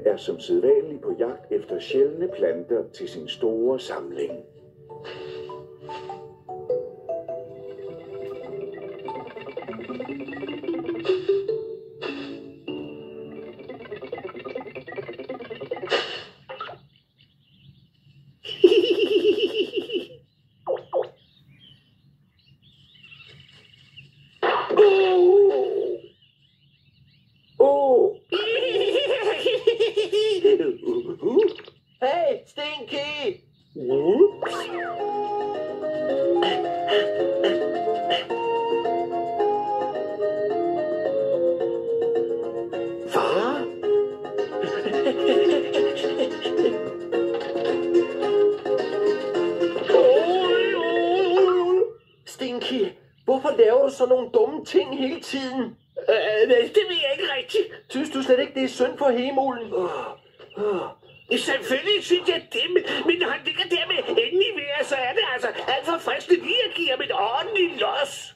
er som sædvanlig på jagt efter sjældne planter til sin store samling. Hey, Stinky! Far? Stinky, hvorfor laver du så nogle dumme ting hele tiden? Det ved jeg ikke rigtigt. Synes du slet ikke, det er synd for hemulen? Selvfølgelig synes jeg det, men når han ligger der med enden i vejret, så er det altså alt for fristende lige at give ham et ordentligt los.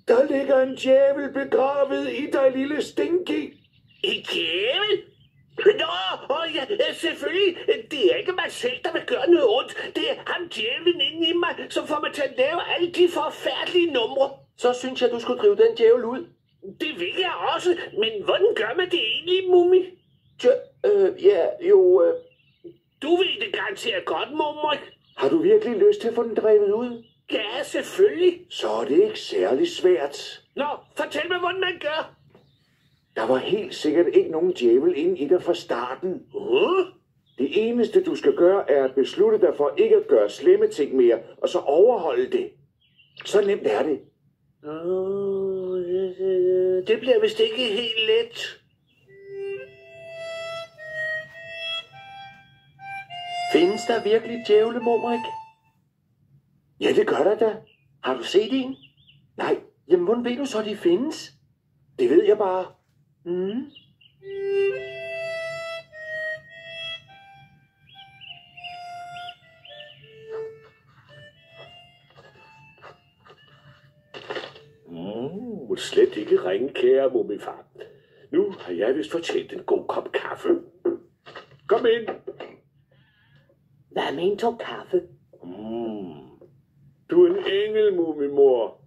Der ligger en djævel begravet i dig, lille Stinky. En djævel? Nå, ja, selvfølgelig. Det er ikke mig selv, der vil gøre noget ondt. Det er ham djævlen inde i mig, som får mig til at lave alle de forfærdelige numre. Så synes jeg, du skulle drive den djævel ud. Det vil jeg også, men hvordan gør man det egentlig, Mummi? Du ved det garanteret godt, Mumrik. Har du virkelig lyst til at få den drevet ud? Ja, selvfølgelig. Så er det ikke særlig svært. Nå, fortæl mig, hvordan man gør. Der var helt sikkert ikke nogen djævel inde i dig fra starten. Det eneste, du skal gøre, er at beslutte dig for ikke at gøre slemme ting mere, og så overholde det. Så nemt er det. Det bliver vist ikke helt let. Findes der virkelig djævle, Mumrik? Ja, det gør der da. Har du set en? Nej, Jamen, hvordan ved du så, de findes? det ved jeg bare. Slet ikke ringe, kære mummifar. Nu har jeg vist fortjent en god kop kaffe. Kom ind. Hvad med en tår kaffe? Du er en engel, mummimor.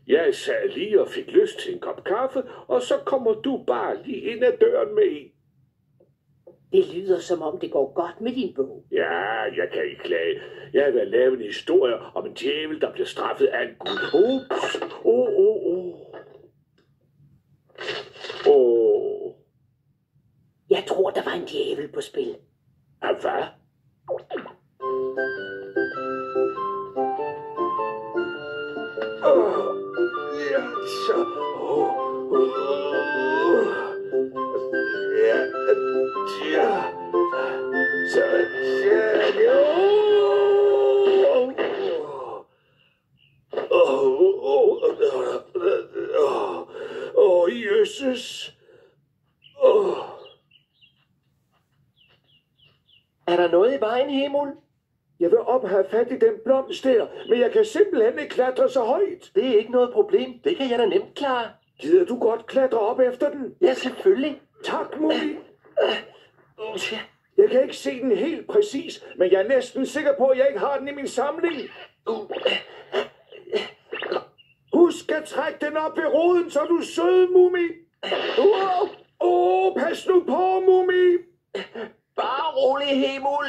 Jeg sad lige og fik lyst til en kop kaffe, og så kommer du bare lige ind ad døren med en. Det lyder som om det går godt med din bog. Ja, jeg kan ikke klage. Jeg har været lavet en historie om en djævel, der bliver straffet af en gud. Jeg tror, der var en djævel på spil. Hvad? Jesus. Er der noget i vejen, hemul? Jeg vil op have fat i den blomst der, men jeg kan simpelthen ikke klatre så højt. Det er ikke noget problem. Det kan jeg da nemt klare. Gider du godt klatre op efter den? Ja, selvfølgelig. Tak, Mummi. Ja. Jeg kan ikke se den helt præcis, men jeg er næsten sikker på, at jeg ikke har den i min samling. Husk at trække den op i roden, så du er sød, Mummi. Pas nu på, Mummi. Bare rolig, hemul.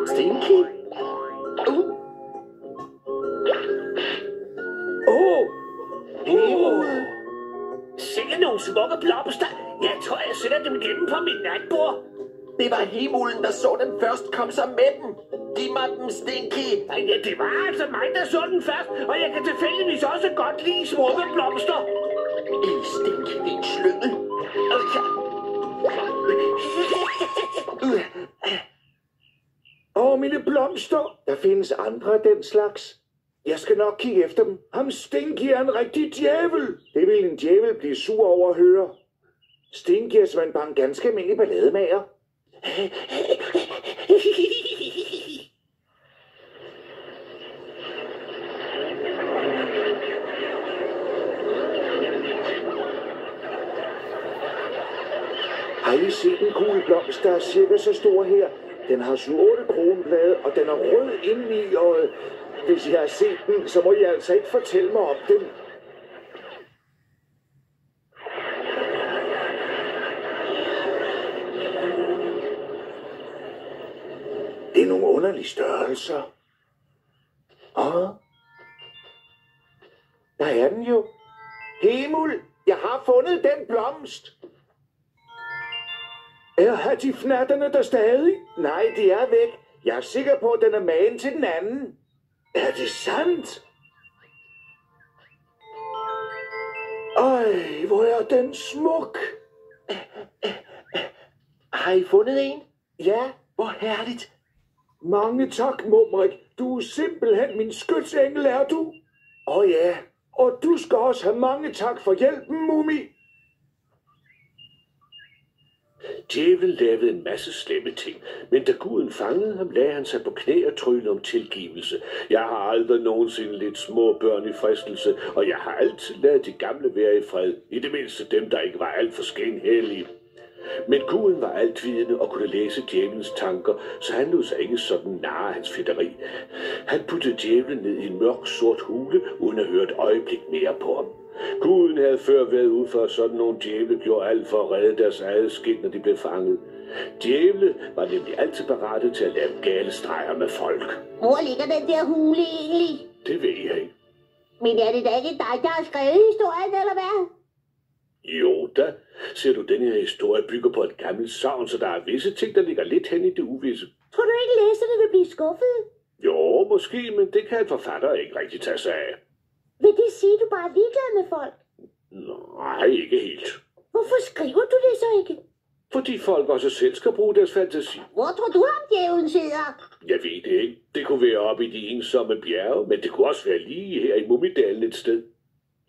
Stinky. Hemul. Sikke nogle smukke blomster. Jeg tror, jeg sætter dem gennem på mit natbord. Det var hemulen, der så dem først. Kom så med dem. Giv mig dem, Stinky. Ja, det var altså mig, der så den først, og jeg kan tilfældigvis også godt lide smukke blomster. Stinky, det er en slyngel. Mine blomster. Der findes andre af den slags. Jeg skal nok kigge efter dem. Ham Stinky er en rigtig djævel. Det vil en djævel blive sur over at høre. Stinky er som bare en ganske almindelig ballademager. Har I set en gul blomst, der er cirka så stor her? Den har 7-8 kronblade, og den er rød indeni, og hvis I har set den, så må I altså ikke fortælle mig om den. Det er nogle underlige størrelser. Der er den jo. Hemul, jeg har fundet den blomst. Er hattifnatterne der stadig? Nej, de er væk. Jeg er sikker på, at den er magen til den anden. Er det sandt? Ej, hvor er den smuk. Har I fundet en? Ja, Hvor herligt. mange tak, Mumrik. Du er simpelthen min skytsengel, er du? Ja, og du skal også have mange tak for hjælpen, Mumi. Djævlen lavede en masse slemme ting, men da guden fangede ham, lagde han sig på knæ og tryllede om tilgivelse. Jeg har aldrig nogensinde lidt små børn i fristelse, og jeg har altid ladet de gamle være i fred, i det mindste dem, der ikke var alt for skænhellige. Men guden var altvidende og kunne læse djævelens tanker, så han lod sig ikke sådan narre hans fedteri. Han puttede djævlen ned i en mørk sort hule, uden at høre et øjeblik mere på ham. Guden havde før været ude for, at sådan nogle djævle gjorde alt for at redde deres eget skind, når de blev fanget. Djævle var nemlig altid parate til at lave gale streger med folk. Hvor ligger den der hule egentlig? Det ved jeg ikke. Men er det da ikke dig, der har skrevet historien, eller hvad? Jo da, ser du, denne her historie bygger på et gammelt sagn, så der er visse ting, der ligger lidt hen i det uvisse. Tror du ikke, læserne vil blive skuffet? Jo, måske, men det kan en forfatter ikke rigtig tage sig af. Vil det sige, at du bare er ligeglad med folk? Nej, ikke helt. Hvorfor skriver du det så ikke? Fordi folk også selv skal bruge deres fantasi. Hvor tror du, ham djævlen sidder? Jeg ved det ikke. Det kunne være oppe i de ensomme bjerge, men det kunne også være lige her i Mumidalen et sted.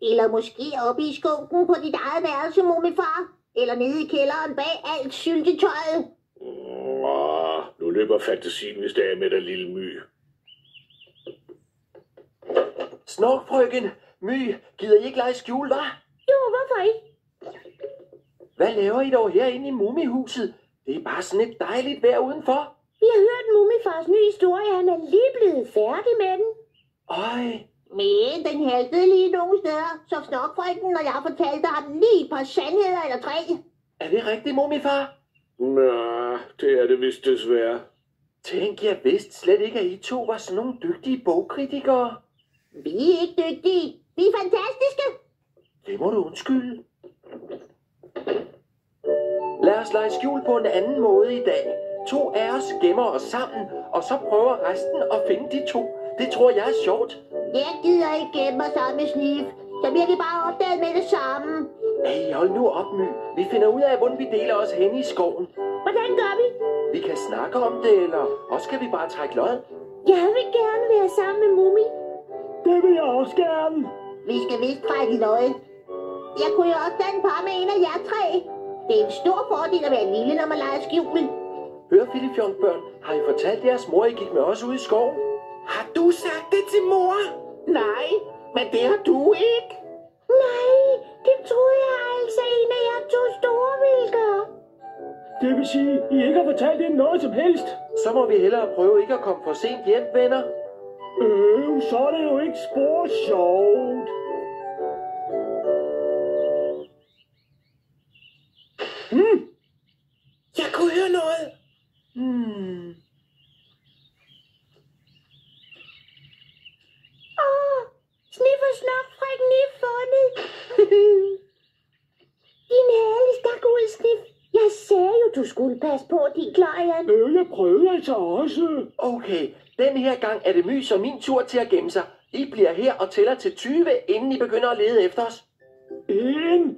Eller måske oppe i skunken på dit eget værelse, mumifar? Eller nede i kælderen bag alt syltetøjet? Nu løber fantasien, hvis det er med dig, lille My. Snorkfrøken, My, gider I ikke lege skjul, hva'? Jo, hvorfor ikke? Hvad laver I dog herinde i mumihuset? Det er bare sådan et dejligt vejr udenfor. Vi har hørt mumifars nye historie, han er lige blevet færdig med den. Øj, Men den haltede lige nogle steder, så Snorkfrøken og jeg fortalte ham lige et par sandheder eller 3. er det rigtigt, mumifar? Nå, det er det vist desværre. Tænk, jeg vidste slet ikke, at I to var sådan nogle dygtige bogkritikere. Vi er ikke dygtige. Vi er fantastiske. Det må du undskylde. Lad os lege skjul på en anden måde i dag. 2 af os gemmer os sammen, og så prøver resten at finde de 2. Det tror jeg er sjovt. Jeg gider ikke gemme mig sammen med Snif. Så bliver de bare opdaget med det samme. Hey, hold nu op, My. Vi finder ud af, hvordan vi deler os hen i skoven. Hvordan gør vi? Vi kan snakke om det, eller også kan vi bare trække lod. Jeg vil gerne være sammen med Mumi. Det vil jeg også gerne. Vi skal vist trække løjet. Jeg kunne jo også danne par med en af jer 3. Det er en stor fordel at være lille, når man leger skjul. Hør, Filifjonkbørn, har I fortalt jeres mor, I gik med os ud i skoven? Har du sagt det til mor? Nej, men det har du ikke. Nej, det troede jeg altså en af jer 2 store ville gøre. Det vil sige, I ikke har fortalt hende noget som helst. Så må vi hellere prøve ikke at komme for sent hjem, venner. Så er det jo ikke spor sjovt. Jeg kunne høre noget. Snif og Snorkfrøken er fundet. Din herlige stak ud, Snif. Jeg sagde jo, du skulle passe på din Klarian. Jeg prøvede altså også. Okay, den her gang er det Mys og min tur til at gemme sig. I bliver her og tæller til 20, inden I begynder at lede efter os. 1,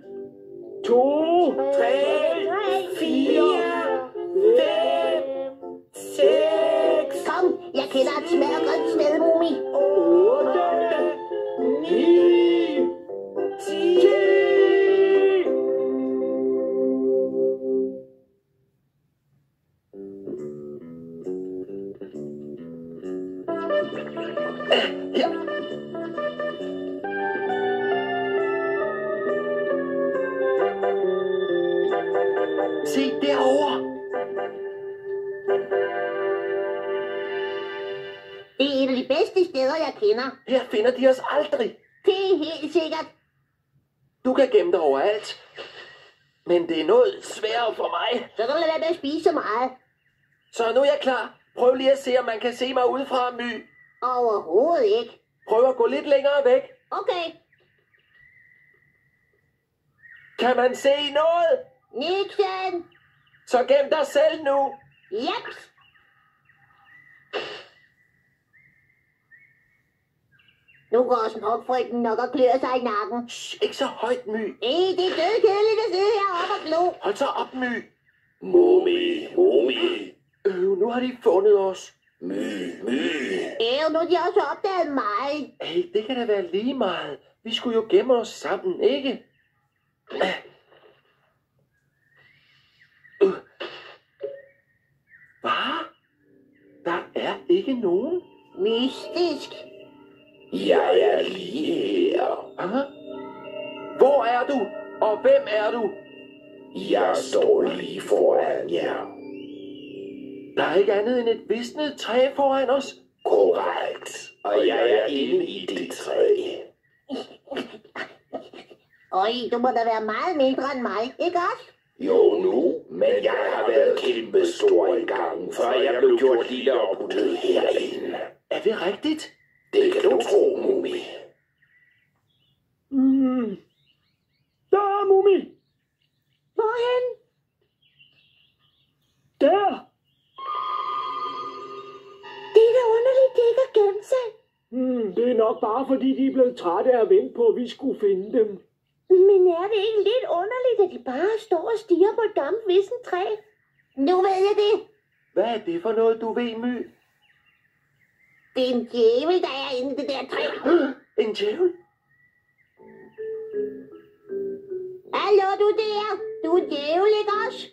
2, 3, 4, 5, 6, Kom, jeg kender et smadret sted, Mumi. 8, 9, 10. Her. Se derovre. Det er et af de bedste steder, jeg kender. Her finder de os aldrig. Det er helt sikkert. Du kan gemme dig overalt. Men det er noget sværere for mig. Så kan du lade være med at spise så meget. Så nu er jeg klar. Prøv lige at se, om man kan se mig udefra, My. Overhovedet ikke. Prøv at gå lidt længere væk. Okay. Kan man se noget? Nixon. Så gem dig selv nu. Jeps. Nu går smukfrygten nok og klør sig i nakken. Shh, ikke så højt, My. Det er dødkedeligt at sidde heroppe og glo. Hold så op, My. Mumi. Nu har de fundet os. My. Nu har de også opdaget mig. Hey, det kan da være lige meget. Vi skulle jo gemme os sammen, ikke? Hvad? Der er ikke nogen. Mystisk. Jeg er lige her. Aha. Hvor er du? Og hvem er du? Jeg står lige foran jer. Der er ikke andet end et visnet træ foran os. Korrekt. Og jeg er inde i det træ. Øj, du må da være meget mindre end mig, ikke også? Jo nu, men jeg har været kæmpe stor engang, før jeg blev gjort lille og puttet herinde. Er det rigtigt? Det kan du tro, Mumi. Der er Mumi. Hvorhen? Der. Det er da underligt, det ikke har gemt sig. Det er nok bare fordi, de er blevet trætte af at vente på, at vi skulle finde dem. Men er det ikke lidt underligt, at de bare står og stiger på et gammelt vissen træ? Nu ved jeg det. Hvad er det for noget, du ved, My? Det er en djævel, der er inde i det der træ. En djævel? Hallo, du der. Du er djævel, ikke også?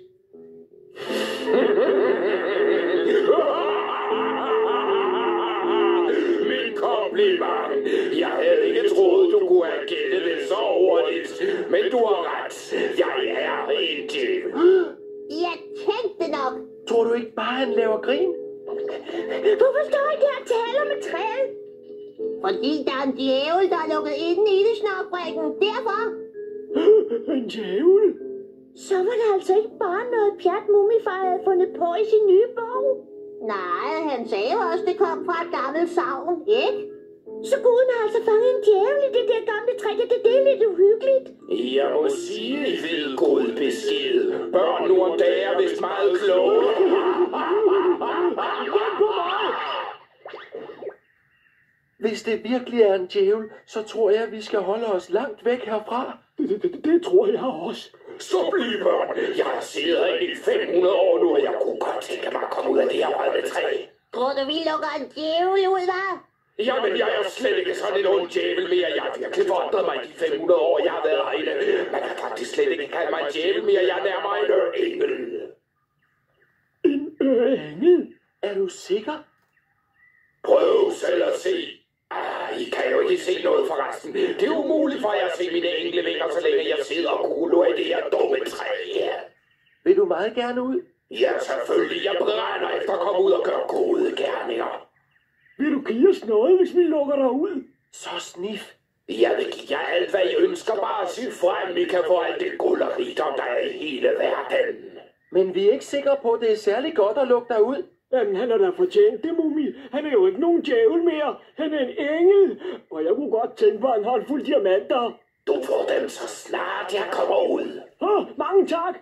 Min kompliment. Jeg havde ikke troet, du kunne have gættet det så hurtigt. Men du har ret. Jeg er en djævel. Jeg tænkte nok. Tror du ikke bare, han laver grin? Hvorfor står I der og taler med træet? Fordi der er en djævel, der er lukket inde i det, Snokbrikken. Derfor. En djævel? Så var det altså ikke bare noget pjat, Mumifar havde fundet på i sin nye bog. Nej, han sagde også, det kom fra et gammelt savn, ikke? Så guden har altså fanget en djævel i det der gamle træ. Det er lidt uhyggeligt. Jeg må sige, I ved god besked. Børn nu om dagen er vist meget kloge. Hvis det virkelig er en djævel, så tror jeg, at vi skal holde os langt væk herfra. Det tror jeg også. Så bliv børn. Jeg har siddet herinde i 500 år nu, og jeg kunne godt tænke mig at komme ud af det her brændende træ. Tror du, vi lukker en djævel ud, hva'? Jamen, jeg er slet ikke sådan en ond djævel mere. Jeg har virkelig forandret mig i de 500 år, jeg har været herinde. Man kan faktisk slet ikke kalde mig en djævel mere. Jeg er nærmere en engel. En engel? Er du sikker? Prøv selv at se. I kan jo ikke se noget forresten. Det er umuligt for jer at se mine englevinger, så længe jeg sidder og guler i det her dumme træ her. Vil du meget gerne ud? Ja, selvfølgelig. Jeg brænder efter at komme ud og gøre gode gerninger. Vil du give os noget, hvis vi lukker dig ud? Så snif. Jeg vil give jer alt, hvad I ønsker. Bare sig frem, I kan få alt det guld og rigdom, der er i hele verden. Men vi er ikke sikre på, at det er særlig godt at lukke dig ud. Jamen, han har da fortjent det, Mumi. Han er jo ikke nogen djævel mere. Han er en engel. Og jeg kunne godt tænke mig en håndfuld diamanter. Du får dem så snart jeg kommer ud. Mange tak.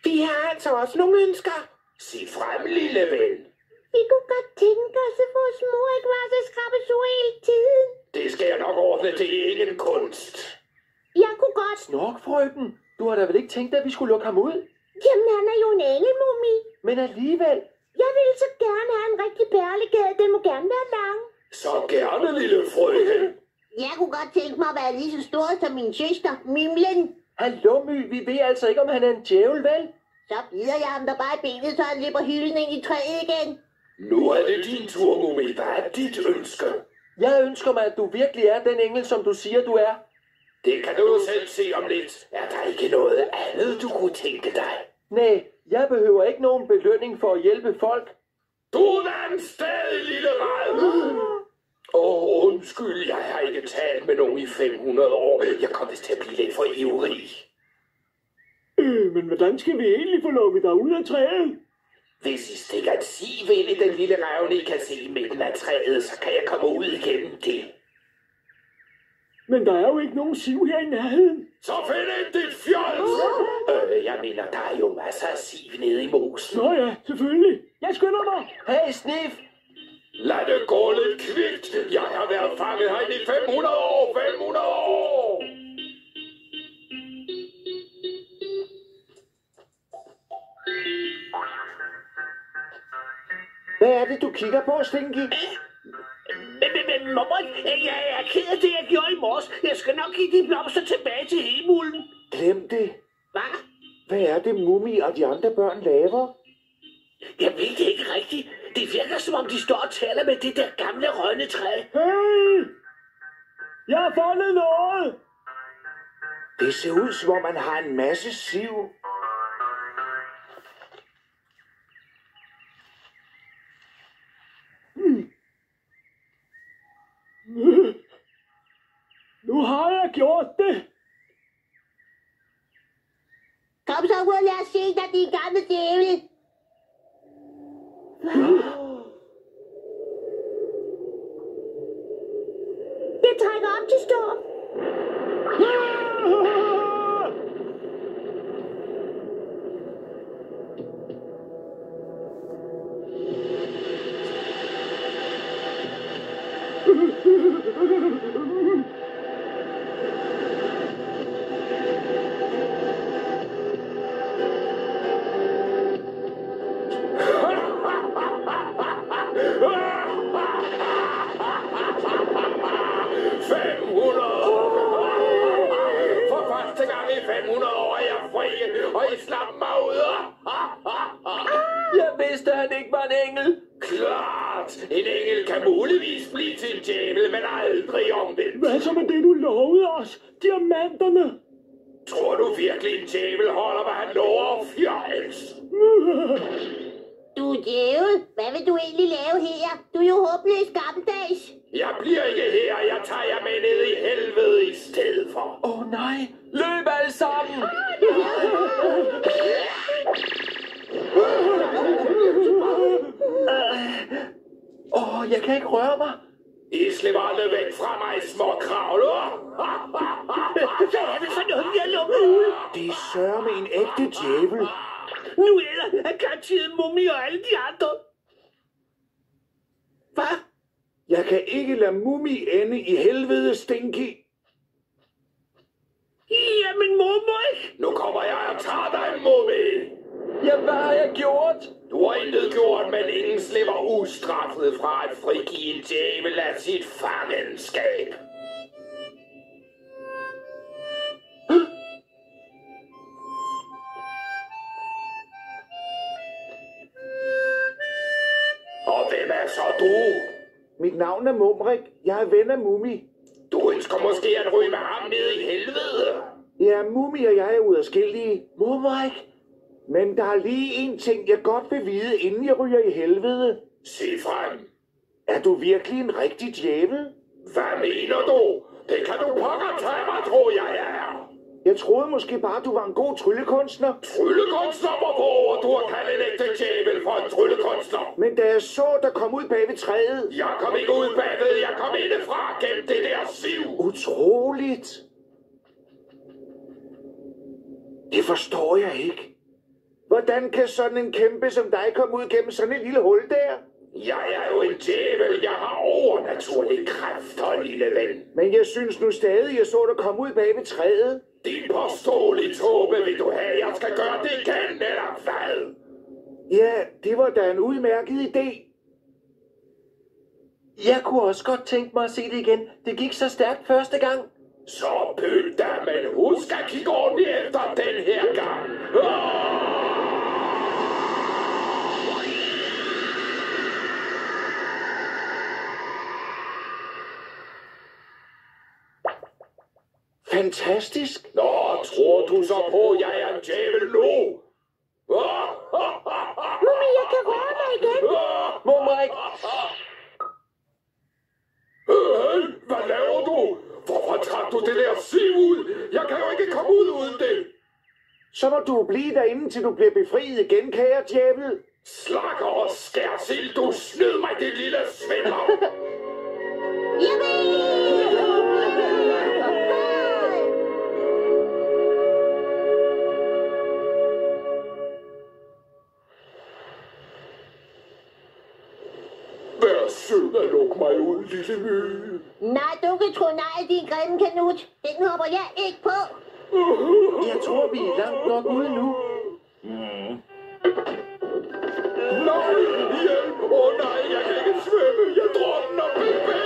Vi har altså også nogle ønsker. Sig frem, lille ven. Vi kunne godt tænke os, at vores mor ikke var så skrabesur hele tiden. Det skal jeg nok ordne. Det er ingen kunst. Jeg kunne godt. Snorkfrøken, du har da vel ikke tænkt, at vi skulle lukke ham ud? Jamen, han er jo en engel, Mumi. Men alligevel. Jeg ville så gerne have en rigtig perlegade. Den må gerne være lang. Så gerne, lille frøken. Jeg kunne godt tænke mig at være lige så stor som min søster, Mimlen. Hallo, My. Vi ved altså ikke, om han er en djævel, vel? Så bider jeg ham der bare i benet, så han løber hyldning i træet igen. Nu er det din tur, Mumi. Hvad er dit ønske? Jeg ønsker mig, at du virkelig er den engel, som du siger, du er. Det kan du selv se om lidt. Er der ikke noget andet, du kunne tænke dig? Nej, jeg behøver ikke nogen belønning for at hjælpe folk. Du er en stadig lille ræd. Undskyld, jeg har ikke talt med nogen i 500 år. Jeg kom vist til at blive lidt for ivrig. Men hvordan skal vi egentlig få lukket dig ud af træet? Hvis I stikker et siv ind i den lille revne, I kan se i midten af træet, så kan jeg komme ud igennem det. Men der er jo ikke nogen siv her i nærheden. Så find ikke dit fjols! Jeg mener, der er jo masser af siv nede i mosen. Nå ja, selvfølgelig. Jeg skynder mig. Hey, Sniff! Lad det gå lidt kvikt. Jeg har været fanget herinde i 500 år. 500 år! Hvad er det, du kigger på, Stinky? Men mormor, jeg er ked af det, jeg gjorde i morges. Jeg skal nok give de blomster tilbage til himlen. Glem det. Hvad? Hvad er det, Mummi og de andre børn laver? Jeg ved det ikke rigtigt. Det virker som om, de står og taler med det der gamle rønnetræ. Hey! Jeg har fundet noget. Det ser ud, som om man har en masse siv. Nu har jeg gjort det. Kom så ud, lad os se dig, din gamle djævel. Jeg trækker op til storm. For første gang i 500 år er jeg fri, og I slap mig ud. Jeg vidste, at han ikke var en engel. Klart! En engel kan muligvis blive til en djævel, men aldrig omvendt. Hvad så med det, du lovede os? Diamanterne. Tror du virkelig, en djævel holder, hvad han lover, fjols? Du er djævel. Hvad vil du egentlig lave her? Du er jo håbløs gammeldags. Jeg bliver ikke her, jeg tager jer med ned i helvede i stedet for. Nej, løb alle sammen! Jeg kan ikke røre mig. I slipper aldrig væk fra mig, små kravler. Hvad er det for noget, vi har lukket ud? Det er sørme en ægte djævel. Nu er der garanteret Mummi og alle de andre. Hvad? Jeg kan ikke lade Mummi ende i helvede, Stinky. Jamen, mormor. Nu kommer jeg og tager dig, Mummi. Ja, hvad har jeg gjort? Du har intet gjort, men ingen slipper ustraffet fra at frigive en djævel af sit fangenskab. Og hvem er så du? Mit navn er Mumrik. Jeg er ven af Mummi. Du ønsker måske at ryge med ham ned i helvede. Ja, Mummi og jeg er uadskillige. Mumrik. Men der er lige en ting, jeg godt vil vide, inden jeg ryger i helvede. Sig frem. Er du virkelig en rigtig djævel? Hvad mener du? Det kan du pokker tage mig, tror jeg er. Jeg troede måske bare, du var en god tryllekunstner. Tryllekunstner, hvor du har kaldt en ægte djævel for en tryllekunstner. Men da jeg så, der kom ud bag ved træet. Jeg kom ikke ud bagved, jeg kom indefra gennem det der siv. Utroligt. Det forstår jeg ikke. Hvordan kan sådan en kæmpe som dig komme ud gennem sådan et lille hul der? Jeg er jo en djævel. Jeg har overnaturlige kræfter, lille ven. Men jeg synes nu stadig, jeg så dig komme ud bag ved træet. Din påståelige tåbe, vil du have, jeg skal gøre det igen, eller hvad? Ja, det var da en udmærket idé. Jeg kunne også godt tænke mig at se det igen. Det gik så stærkt første gang. Så pyt da, men husk at kigge ordentligt efter den her gang. fantastisk. Nå, tror du så på, at jeg er en djævel nu? Mummi, jeg kan røre mig igen. Mumrik! Hvad laver du? Hvorfor trak du det der siv ud? Jeg kan jo ikke komme ud uden det. Så må du blive derinde, til du bliver befriet igen, kære djævel. Slakker og skærsild, du snød mig, det lille svindler. Vær sød at lukke mig ud, lille mø. Nej, du kan tro nej, din grimme kanut. Den hopper jeg ikke på. Jeg tror, vi er langt nok ude nu. Nej, hjælp! Nej, jeg kan ikke svømme. Jeg drukner, Pepe.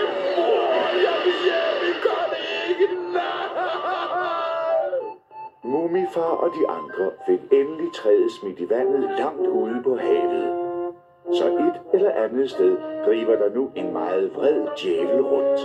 Jeg vil hjem. Vi gør det ikke. Nej! Mumifar og de andre fik endelig træet smidt i vandet langt ude på havet. Så et eller andet sted driver der nu en meget vred djævel rundt.